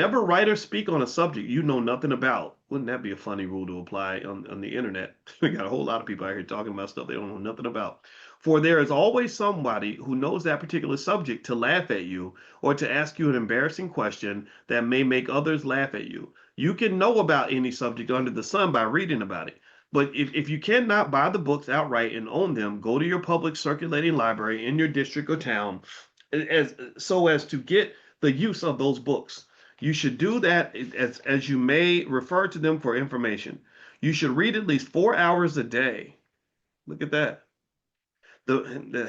Never write or speak on a subject you know nothing about. Wouldn't that be a funny rule to apply on the internet? We got a whole lot of people out here talking about stuff they don't know nothing about. For there is always somebody who knows that particular subject to laugh at you or to ask you an embarrassing question that may make others laugh at you. You can know about any subject under the sun by reading about it. But if you cannot buy the books outright and own them, go to your public circulating library in your district or town as to get the use of those books. You should do that as you may refer to them for information. You should read at least 4 hours a day. Look at that.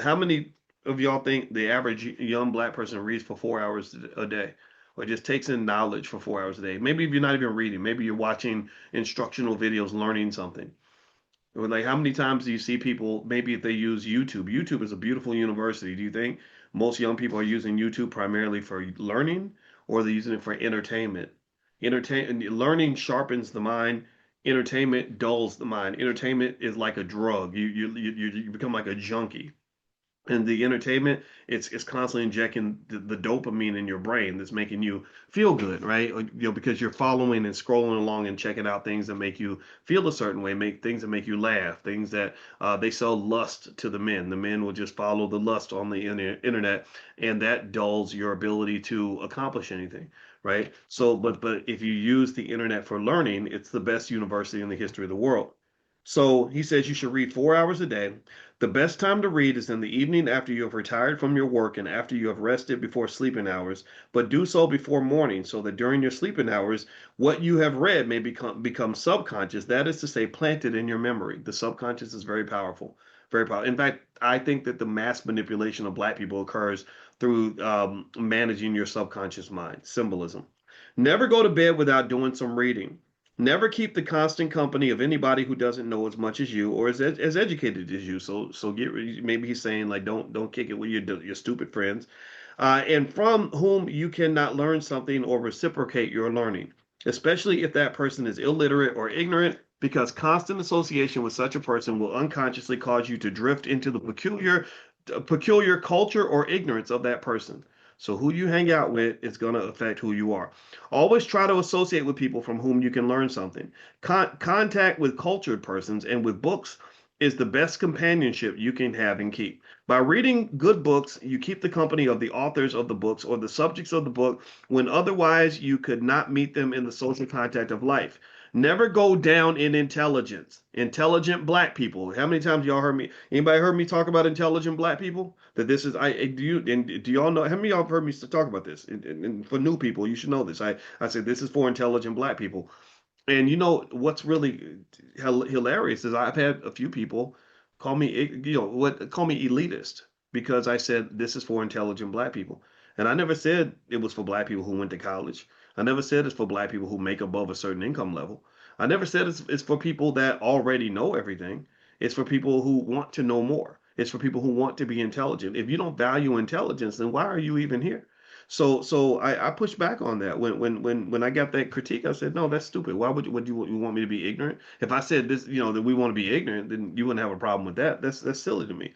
How many of y'all think the average young black person reads for 4 hours a day, or just takes in knowledge for 4 hours a day? Maybe if you're not even reading, maybe you're watching instructional videos, learning something. Or like, how many times do you see people? Maybe if they use YouTube, YouTube is a beautiful university. Do you think most young people are using YouTube primarily for learning, or are they using it for entertainment? Learning sharpens the mind. Entertainment dulls the mind. Entertainment is like a drug. You become like a junkie. And the entertainment, it's constantly injecting the dopamine in your brain that's making you feel good, right? Because you're following and scrolling along and checking out things that make you feel a certain way, make things that make you laugh, things that they sell lust to the men. The men will just follow the lust on the internet, and that dulls your ability to accomplish anything, right? So, but if you use the internet for learning, it's the best university in the history of the world. So he says you should read 4 hours a day. The best time to read is in the evening after you have retired from your work and after you have rested before sleeping hours, but do so before morning so that during your sleeping hours, what you have read may become subconscious. That is to say, planted in your memory. The subconscious is very powerful, very powerful. In fact, I think that the mass manipulation of black people occurs through managing your subconscious mind, symbolism. Never go to bed without doing some reading. Never keep the constant company of anybody who doesn't know as much as you or as educated as you. So maybe he's saying like don't kick it with your stupid friends, and from whom you cannot learn something or reciprocate your learning, especially if that person is illiterate or ignorant, because constant association with such a person will unconsciously cause you to drift into the peculiar culture or ignorance of that person. So who you hang out with is going to affect who you are. Always try to associate with people from whom you can learn something. Contact with cultured persons and with books is the best companionship you can have and keep. By reading good books, you keep the company of the authors of the books or the subjects of the book when otherwise you could not meet them in the social contact of life. Never go down in intelligence. Intelligent black people. How many times y'all heard me? Anybody heard me talk about intelligent black people? That this is I do you and do y'all know? How many of y'all have heard me talk about this? And for new people, you should know this. I said this is for intelligent black people. And you know what's really hilarious is I've had a few people call me, call me elitist because I said this is for intelligent black people. And I never said it was for black people who went to college. I never said it's for black people who make above a certain income level. I never said it's for people that already know everything. It's for people who want to know more. It's for people who want to be intelligent. If you don't value intelligence, then why are you even here? So I pushed back on that when I got that critique. I said, no, that's stupid. Why would you want me to be ignorant? If I said this, that we want to be ignorant, then you wouldn't have a problem with that. That's silly to me.